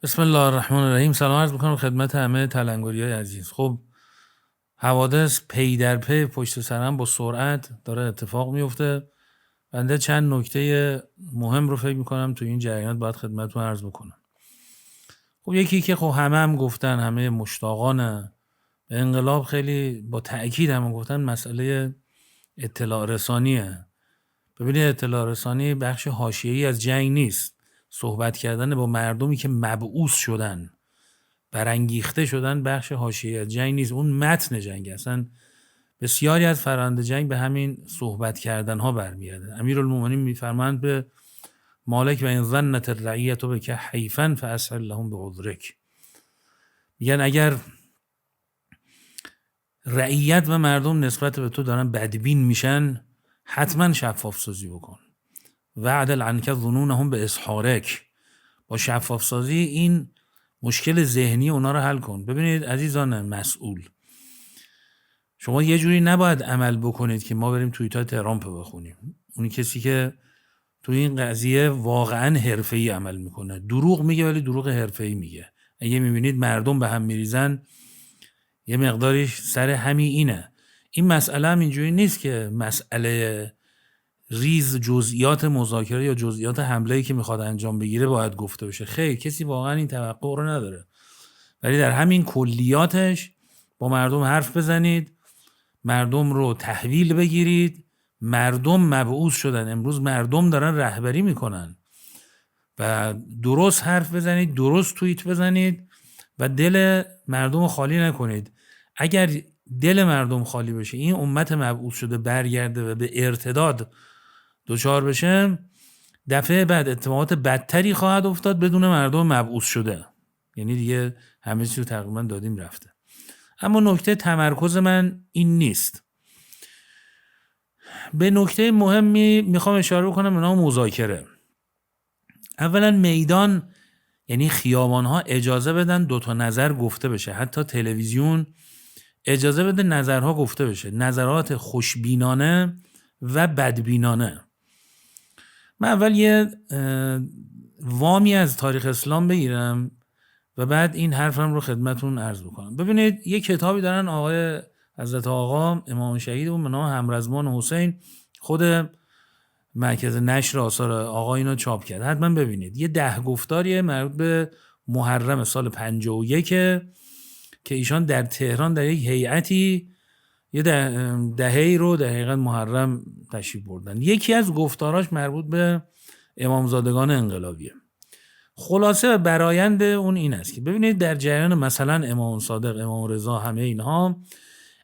بسم الله الرحمن الرحیم. سلام عرض میکنم خدمت همه تلنگری‌های عزیز. خب حوادث پی در پی پشت سرم با سرعت داره اتفاق میفته. بنده چند نکته مهم رو فکر میکنم تو این جریانات باید خدمتتون عرض بکنم. خب یکی که خب هم گفتن، همه مشتاقان به انقلاب خیلی با تأکید هم گفتن مسئله اطلاع رسانیه. ببینید اطلاع رسانی بخش حاشیه‌ای از جنگ نیست. صحبت کردن با مردمی که مبعوث شدن، برانگیخته شدن، بخش حاشیه از جنگ نیست، اون متن جنگ. اصلا بسیاری از فرآیند جنگ به همین صحبت کردن ها برمیگرده. امیرالمومنین میفرمایند به مالک و این ظنت الرعیة بک حیفا فاسهل لهم بعذرک. میگن اگر رعیت و مردم نسبت به تو دارن بدبین میشن، حتما شفاف سازی بکن. وعدل عنک ظنونهم به اسحارک. با شفاف سازی این مشکل ذهنی اونا رو حل کن. ببینید عزیزان مسئول، شما یه جوری نباید عمل بکنید که ما بریم توییتات ترامپ بخونیم. اونی کسی که تو این قضیه واقعا حرفه‌ای عمل میکنه، دروغ میگه ولی دروغ حرفه‌ای میگه. اگه میبینید مردم به هم میریزن، یه مقداریش سر همین اینه. این مسئله هم اینجوری نیست که مسئله ریز جزئیات مذاکره یا جزئیات حمله‌ای که میخواد انجام بگیره باید گفته بشه. خیر، کسی واقعا این توقع رو نداره. ولی در همین کلیاتش با مردم حرف بزنید، مردم رو تحویل بگیرید. مردم مبعوث شدن، امروز مردم دارن رهبری میکنن و درست حرف بزنید، درست توییت بزنید و دل مردم رو خالی نکنید. اگر دل مردم خالی بشه، این امت مبعوث شده برگرده و به ارتداد دچار بشه، دفعه بعد اتفاقات بدتری خواهد افتاد بدون مردم مبعوث شده. یعنی دیگه همه چیز رو تقریبا دادیم رفته. اما نکته تمرکز من این نیست. به نکته مهمی میخوام اشاره بکنم، به نام مذاکره. اولا میدان، یعنی خیابان ها اجازه بدن دوتا نظر گفته بشه. حتی تلویزیون اجازه بده نظرها گفته بشه، نظرات خوشبینانه و بدبینانه. من اول یه وامی از تاریخ اسلام بگیرم و بعد این حرفم رو خدمتون عرض بکنم. ببینید یه کتابی دارن آقای حضرت آقا امام شهید به نام همرزمان حسین، خود مرکز نشر آثار آقا اینو چاپ کرد، حتما ببینید. یه 10 گفتاریه مربوط به محرم سال 51 که ایشان در تهران در یک هیئتی یه دهه‌ای رو در حقیقت محرم تشریف بردن. یکی از گفتاراش مربوط به امامزادگان انقلابیه. خلاصه برآیند اون این است که ببینید در جریان مثلا امام صادق، امام رضا، همه اینها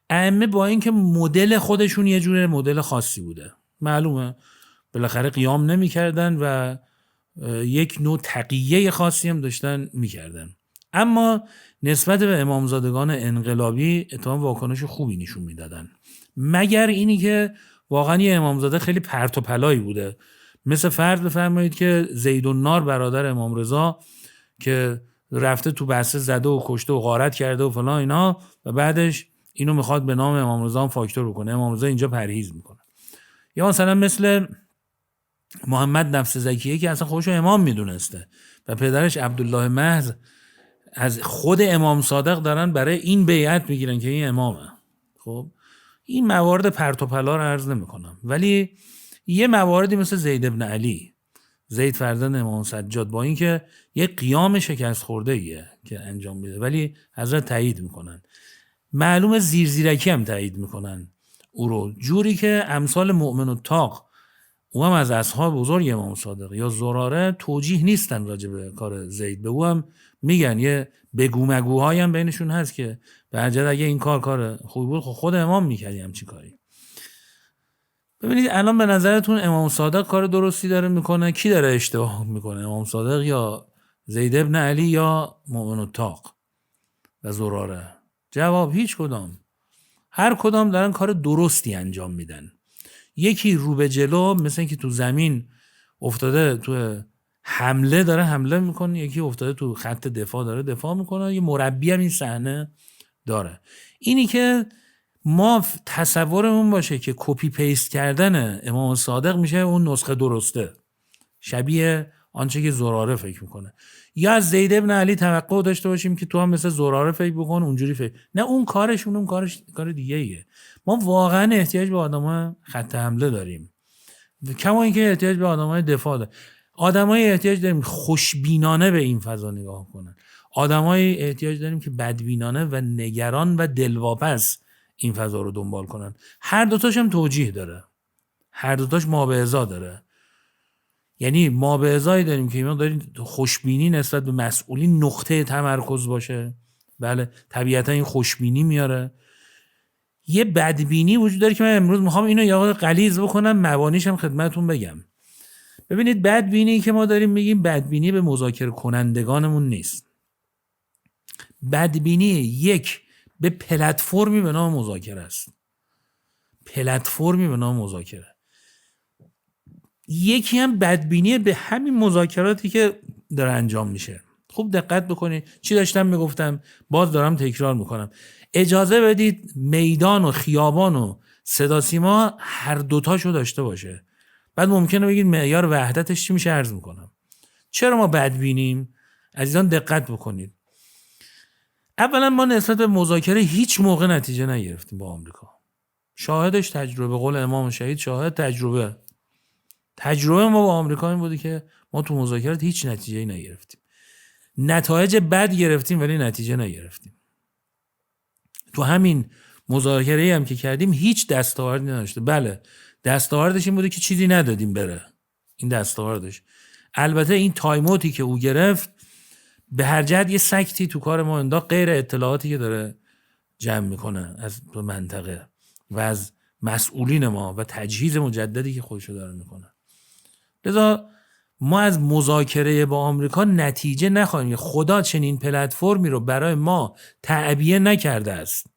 ائمه با اینکه مدل خودشون یه جور مدل خاصی بوده، معلومه بالاخره قیام نمی‌کردن و یک نوع تقیه خاصی هم داشتن می‌کردن، اما نسبت به امامزادگان انقلابی اتفاقا واکنش خوبی نشون میدادن. مگر اینی که واقعا یه امامزاده خیلی پرت و پلایی بوده، مثل فرض بفرمایید که زیدالنار برادر امام رضا که رفته تو بسته زده و کشته و غارت کرده و فلان اینا و بعدش اینو میخواد به نام امام رضا فاکتور بکنه. امام رضا اینجا پرهیز میکنه. یا مثلا مثل محمد نفس زکیه که اصلا خودشو امام میدونسته و پدرش عبدالله محض از خود امام صادق دارن برای این بیعت میگیرن که این امامه. خب این موارد پرت و پلا رو عرض نمیکنم، ولی یه مواردی مثل زید ابن علی، زید فرزند امام سجاد، با اینکه یه قیام شکست خورده ایه که انجام میده ولی حضرت تایید میکنن، معلومه زیرزیرکی هم تایید میکنن او رو، جوری که امثال مؤمن الطاق او هم از اصحاب بزرگ امام صادق یا زراره توجیه نیستن راجع به کار زید، به او هم میگن، یه بگو مگوهایی هم بینشون هست که به حجت اگه این کار خوبی بود خود امام میکردی همچین کاری. ببینید الان به نظرتون امام صادق کار درستی داره میکنه؟ کی داره اشتباه میکنه، امام صادق یا زید ابن علی یا مؤمن الطاق و زراره؟ جواب هیچ کدام. هر کدام دارن کار درستی انجام میدن. یکی رو به جلو مثل اینکه تو زمین افتاده تو حمله داره حمله میکنه، یکی افتاده تو خط دفاع داره دفاع میکنه. یه مربی هم این صحنه داره. اینی که ما تصورمون باشه که کپی پیست کردن امام صادق میشه اون نسخه درسته، شبیه آنچه که زراره فکر میکنه، یا از زید ابن علی توقع داشته باشیم که تو هم مثل زراره فکر بکن اونجوری فکر. نه، اون کارش کار دیگه ایه. ما واقعا احتیاج به آدمای خط حمله داریم، کما اینکه احتیاج به آدمای دفاع داریم. آدمای احتیاج داریم خوشبینانه به این فضا نگاه کنن، آدمای احتیاج داریم که بدبینانه و نگران و دلواپس این فضا رو دنبال کنن. هر دوتاش هم توجیه داره، هر دوتاش ما به ازا داره. یعنی ما به ازایی داریم که ما داریم خوشبینی نسبت به مسئولین نقطه تمرکز باشه، بله طبیعتا این خوشبینی میاره. یه بدبینی وجود داره که من امروز میخوام اینو یه غلیظ بکنم، مبانیش هم خدمتتون بگم. ببینید بدبینی که ما داریم میگیم بدبینی به مذاکره کنندگانمون نیست. بدبینی یک به پلتفرمی به نام مذاکره است. پلتفرمی به نام مذاکره. یکی هم بدبینی به همین مذاکراتی که داره انجام میشه. خوب دقت بکنید چی داشتم میگفتم، باز دارم تکرار میکنم. اجازه بدید میدان و خیابان و صدا سیما هر دوتاشو داشته باشه. بعد ممکنه بگید معیار وحدتش چی میشه. عرض میکنم چرا ما بدبینیم. عزیزان دقت بکنید. اولا ما نسبت به مذاکره هیچ موقع نتیجه نگرفتیم با آمریکا. شاهدش تجربه، قول امام شهید شاهد تجربه ما با آمریکا این بوده که ما تو مذاکرات هیچ نتیجه‌ای نگرفتیم. نتایج بد گرفتیم ولی نتیجه نگرفتیم. تو همین مذاکره‌ای هم که کردیم هیچ دستاوردی نداشته. بله دستاوردش این بوده که چیزی ندادیم بره. این دستاوردش. البته این تایموتی که او گرفت به هر جهت یه سکتی تو کار ما انداخت، غیر اطلاعاتی که داره جمع میکنه از منطقه و از مسئولین ما و تجهیز مجددی که خودشو داره میکنه. لذا ما از مذاکره با آمریکا نتیجه نخواهیم. خدا چنین پلتفرمی رو برای ما تعبیه نکرده است.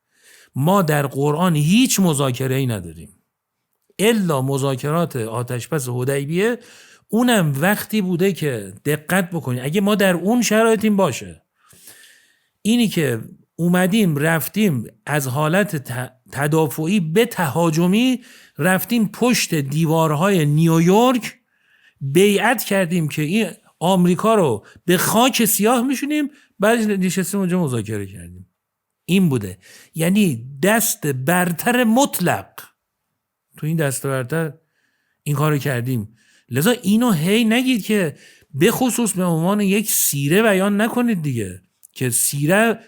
ما در قرآن هیچ مذاکره‌ای نداریم الا مذاکرات آتشبس حدیبیه. اونم وقتی بوده که دقت بکنید اگه ما در اون شرایطیم باشه، اینی که اومدیم رفتیم از حالت تدافعی به تهاجمی، رفتیم پشت دیوارهای نیویورک بیعت کردیم که این آمریکا رو به خاک سیاه میشونیم، بعد نشستیم اونجا مذاکره کردیم. این بوده. یعنی دست برتر مطلق، تو این دست برتر این کارو کردیم. لذا اینو هی نگید که به خصوص به عنوان یک سیره بیان نکنید دیگه، که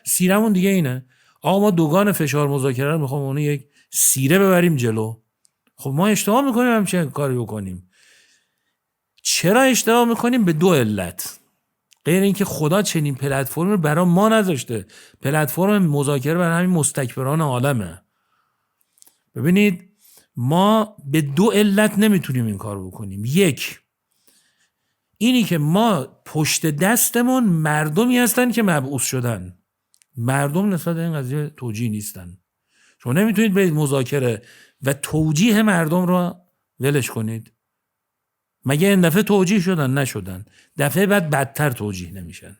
سیرمون دیگه اینه. آقا ما دوگان فشار مذاکره رو میخوام اون یک سیره ببریم جلو. خب ما اشتباه میکنیم همچین کاری بکنیم. چرا اشتباه میکنیم؟ به دو علت. غیر اینکه خدا چنین پلتفرمی رو برای ما نذاشته. پلتفرم مذاکره برای همین مستکبران عالمه. ببینید ما به دو علت نمیتونیم این کار بکنیم. یک، اینی که ما پشت دستمون مردمی هستن که مبعوث شدن. مردم نسبت به این قضیه توجیه نیستن. شما نمیتونید برید مذاکره و توجیه مردم رو ولش کنید. مگه این دفعه توجیه شدن؟ نشدن. دفعه بعد بدتر توجیه نمیشن.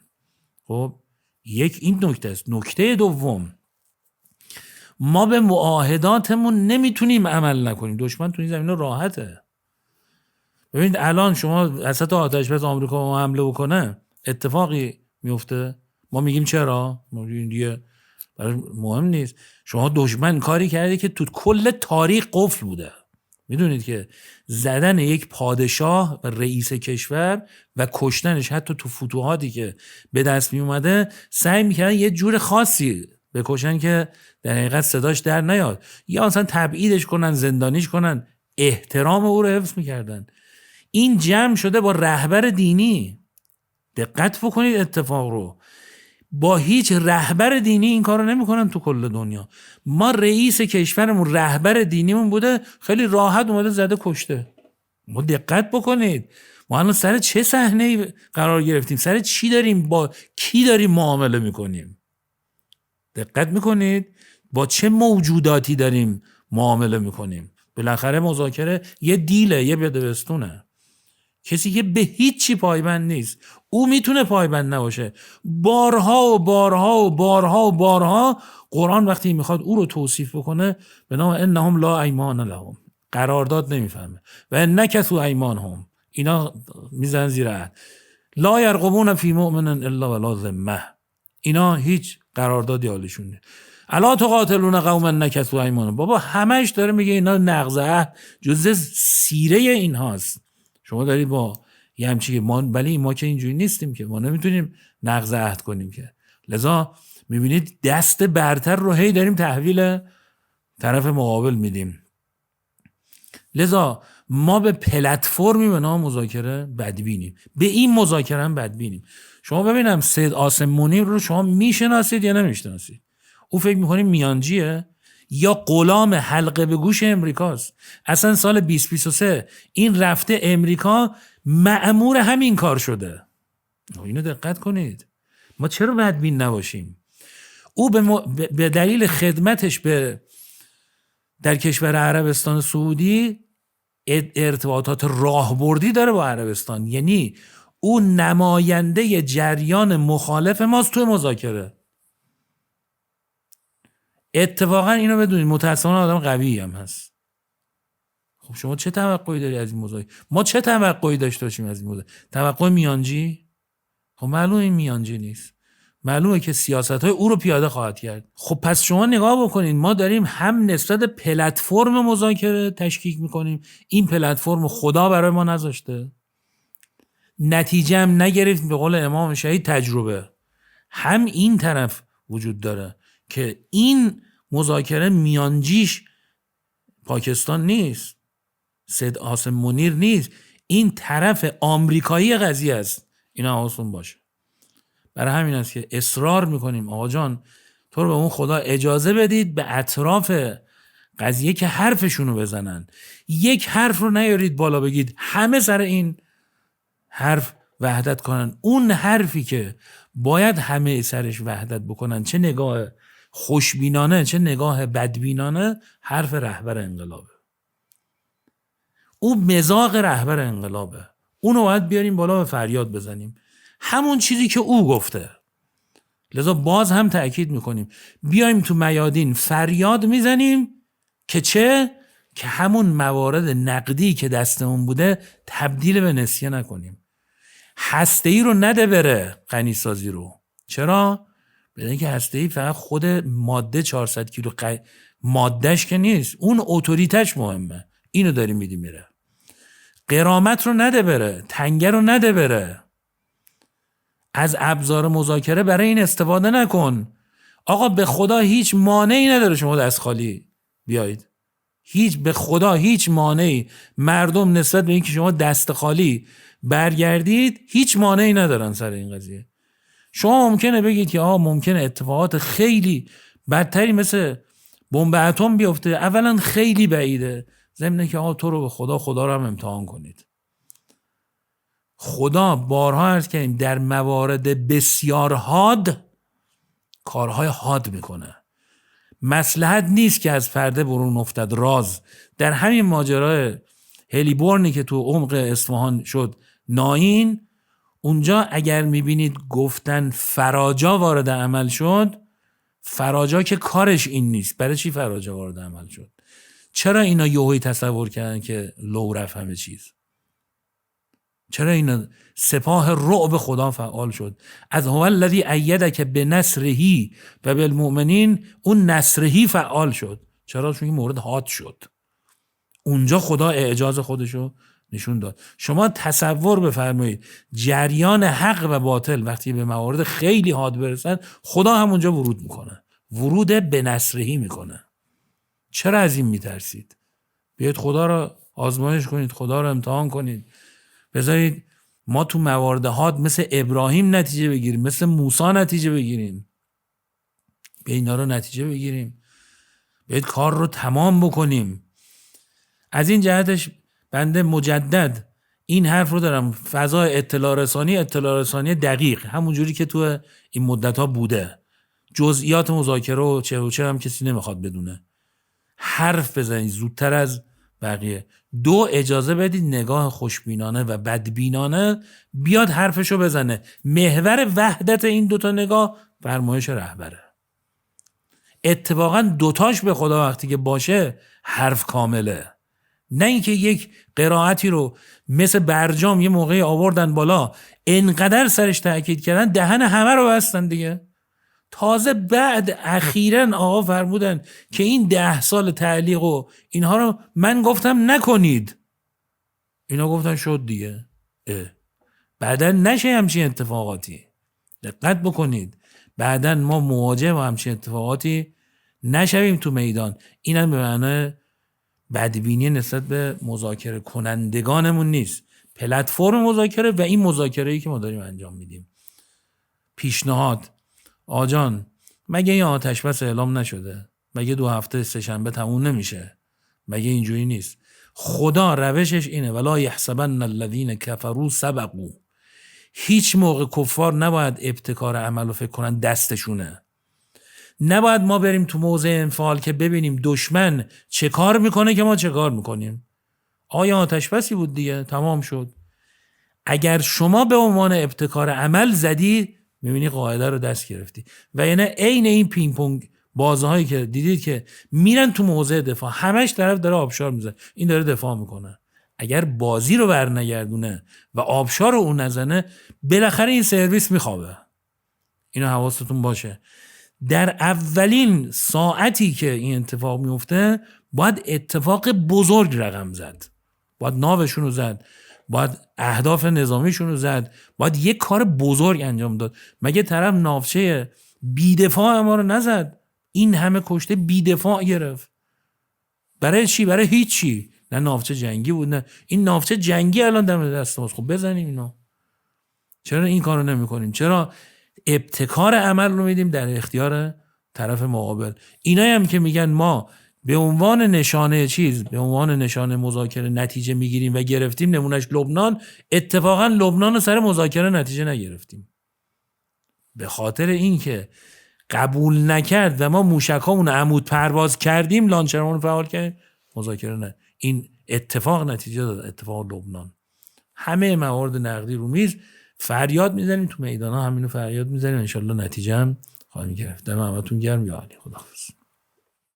خب یک این نکته است. نکته دوم، ما به معاهداتمون نمیتونیم عمل نکنیم. دشمن تو این زمینه راحته. ببینید الان شما وسط آتش بس آمریکا ما حمله بکنه اتفاقی میفته؟ ما میگیم چرا؟ ما میگیم دیگه برای مهم نیست. شما دشمن کاری کرده که تو کل تاریخ قفل بوده. میدونید که زدن یک پادشاه و رئیس کشور و کشتنش حتی تو فتوحاتی که به دست می اومده سعی میکردن یه جور خاصی بکشن که در حقیقت صداش در نیاد، یا اصلا تبعیدش کنن، زندانیش کنن، احترام او رو حفظ میکردن. این جمع شده با رهبر دینی. دقت بکنید اتفاق رو. با هیچ رهبر دینی این کارو نمیکنن تو کل دنیا. ما رئیس کشورمون رهبر دینیمون بوده، خیلی راحت اومده زده کشته. ما دقت بکنید ما الان سر چه صحنه‌ای قرار گرفتیم، سر چی داریم، با کی داریم معامله میکنیم. دقت میکنید با چه موجوداتی داریم معامله میکنیم. بالاخره مذاکره یه دیله، یه بدبستونه. کسی که به هیچی پایبند نیست او میتونه پایبند نباشه. بارها و بارها و بارها و بارها قرآن وقتی میخواد او رو توصیف بکنه به نام انهم لا ایمان لهم، قرارداد نمیفهمه، و نکثوا ایمانهم، اینا میزنن زیر عهد. لا یرقبون فی مؤمن الا ولا ذمه. اینا هیچ قراردادی حالشون نیست. الا تقاتلون قوما نکثوا ایمانهم. بابا همش داره میگه اینا نقض عهد جزء سیره این هاست. شما دارید با یه همچی که ما که اینجوری نیستیم که ما نمیتونیم نقض عهد کنیم که. لذا میبینید دست برتر رو هی داریم تحویل طرف مقابل میدیم. لذا ما به پلتفرمی به نام مذاکره بدبینیم، به این مذاکره هم بدبینیم. شما ببینم سید عاصم منیر رو شما میشناسید یا نمیشناسید؟ او فکر میکنید میانجیه یا غلام حلقه به گوش امریکاست؟ اصلا سال 2023 این رفته امریکا مأمور همین کار شده. اینو دقت کنید. ما چرا بدبین نباشیم؟ او به دلیل خدمتش در کشور عربستان سعودی ارتباطات راهبردی داره با عربستان، یعنی او نماینده جریان مخالف ماست توی مذاکره. اتفاقا اینو بدونید متاسفانه آدم قوی هم هست. خب شما چه توقعی داری از این مذاکره؟ ما چه توقعی داشته باشیم از این مذاکره؟ توقع میانجی؟ خب معلومه این میانجی نیست. معلومه که سیاست‌های او رو پیاده خواهد کرد. خب پس شما نگاه بکنید، ما داریم هم نسبت پلتفرم مذاکره تشکیک میکنیم. این پلتفرم خدا برای ما نذاشته، نتیجه هم نگرفتیم، به قول امام شهید تجربه. هم این طرف وجود داره که این مذاکره میانجیش پاکستان نیست، سید عاصم منیر نیست، این طرف آمریکایی قضیه است. اینا حواستون باشه. برای همین است که اصرار میکنیم آقا جان تو رو به اون خدا اجازه بدید به اطراف قضیه که حرفشونو بزنن. یک حرف رو نیارید بالا بگید همه سر این حرف وحدت کنن. اون حرفی که باید همه سرش وحدت بکنن، چه نگاه خوشبینانه چه نگاه بدبینانه، حرف رهبر انقلابه. او مزاق رهبر انقلابه. اونو باید بیاریم بالا و فریاد بزنیم، همون چیزی که او گفته. لذا باز هم تأکید میکنیم بیایم تو میادین فریاد میزنیم که چه؟ که همون موارد نقدی که دستمون بوده تبدیل به نسیه نکنیم. هسته‌ای رو نده بره غنیسازی رو. چرا؟ بدون اینکه هسته‌ای فقط خود ماده 400 کیلو مادهش که نیست، اون اتوریتش مهمه. اینو داریم میدیم میره. غرامت رو نده بره، تنگه رو نده بره. از ابزار مذاکره برای این استفاده نکن. آقا به خدا هیچ مانعی نداره شما دست خالی بیایید. به خدا هیچ مانعی مردم نسبت به اینکه شما دست خالی برگردید هیچ مانعی ندارن سر این قضیه. شما ممکنه بگید که ممکنه اتفاقات خیلی بدتری مثل بمب اتم بیفته. اولا خیلی بعیده، ضمن که تو رو به خدا رو هم امتحان کنید. خدا بارها عرض کردیم در موارد بسیار حاد کارهای حاد میکنه. مصلحت نیست که از پرده برون افتد راز. در همین ماجرای هلیبورنی که تو عمق اصفهان شد ناین، اونجا اگر میبینید گفتن فراجا وارد عمل شد، فراجا که کارش این نیست. برای چی فراجا وارد عمل شد؟ چرا اینا یهویی تصور کردن که لو رفت همه چیز؟ چرا اینا سپاه رعب خدا فعال شد؟ از هو الذی ایدک بنصره و بالمؤمنین، اون نصره فعال شد. چرا؟ چون این مورد حاد شد. اونجا خدا اعجاز خودشو نشون داد. شما تصور بفرمایید جریان حق و باطل وقتی به موارد خیلی حاد برسن، خدا همونجا ورود میکنه، ورود به نصرهی میکنه. چرا از این میترسید؟ بیاید خدا رو آزمایش کنید، خدا رو امتحان کنید. بذارید ما تو موارد حاد مثل ابراهیم نتیجه بگیریم، مثل موسی نتیجه بگیریم. به اینا رو نتیجه بگیریم، بیاید کار رو تمام بکنیم. از این جهتش بنده مجدد این حرف رو دارم، فضای اطلاع رسانی دقیق، همون جوری که تو این مدت ها بوده. جزئیات مذاکره و چه هم کسی نمیخواد بدونه. حرف بزنید زودتر از بقیه. دو، اجازه بدید نگاه خوشبینانه و بدبینانه بیاد حرفشو بزنه. محور وحدت این دوتا نگاه فرمایش رهبره. اتفاقا دوتاش به خدا وقتی که باشه حرف کامله. نه اینکه یک قرائتی رو مثل برجام یه موقعی آوردن بالا انقدر سرش تاکید کردن دهن همه رو بستن دیگه. تازه بعد اخیراً آقا فرمودن که این 10 سال تعلیق و اینها رو من گفتم نکنید، اینا گفتن شد دیگه. بعدا نشه همچین اتفاقاتی. دقت بکنید بعدا ما مواجه با همچین اتفاقاتی نشویم تو میدان. اینم به معنی بدبینی نسبت به مذاکره کنندگانمون نیست، پلتفرم مذاکره و این مذاکره‌ای که ما داریم انجام میدیم. پیشنهاد آجان، مگه این آتش بس اعلام نشده؟ مگه 2 هفته سه‌شنبه تموم نمیشه؟ مگه اینجوری نیست؟ خدا روشش اینه ولا یحسبن الذین کفروا سبقوا. هیچ موقع کفار نباید ابتکار عمل رو فکر کنن دستشونه. نباید ما بریم تو موضع انفعال که ببینیم دشمن چه کار میکنه که ما چه کار میکنیم. آیا آتش بسی بود دیگه، تمام شد. اگر شما به عنوان ابتکار عمل زدی میبینی قاعده رو دست گرفتی. و یعنی عین این پینگ پونگ بازهایی که دیدید که میرن تو موضع دفاع، همش طرف داره آبشار میزنه، این داره دفاع میکنه. اگر بازی رو برنگردونه و آبشار رو اون نزنه بالاخره این سرویس میخوابه. اینو حواستون باشه. در اولین ساعتی که این اتفاق میفته باید اتفاق بزرگ رقم زد، باید ناوشون رو زد، باید اهداف نظامیشون رو زد، باید یک کار بزرگ انجام داد. مگه طرف ناوچه بیدفاع ما رو نزد؟ این همه کشته بیدفاع گرفت برای چی؟ برای هیچی. نه ناوچه جنگی بود، نه این ناوچه جنگی الان دم دست ماست. خب بزنیم اینو. چرا این کارو نمی‌کنیم؟ چرا ابتکار عمل رو میدیم در اختیار طرف مقابل؟ اینایی هم که میگن ما به عنوان نشانه به عنوان نشانه مذاکره نتیجه میگیریم و گرفتیم، نمونهش لبنان، اتفاقا لبنان رو سر مذاکره نتیجه نگرفتیم به خاطر اینکه قبول نکرد و ما موشکامون عمود پرواز کردیم، لانچرمون فعال کردیم، مذاکره نه. این اتفاق نتیجه داد، اتفاق لبنان. همه موارد نقدی رو میز فریاد میزنیم تو میدان ها، همینو فریاد میزنیم، انشالله نتیجه هم خواهیم گرفت. دم همتون گرم. یا علی، خداحافظ.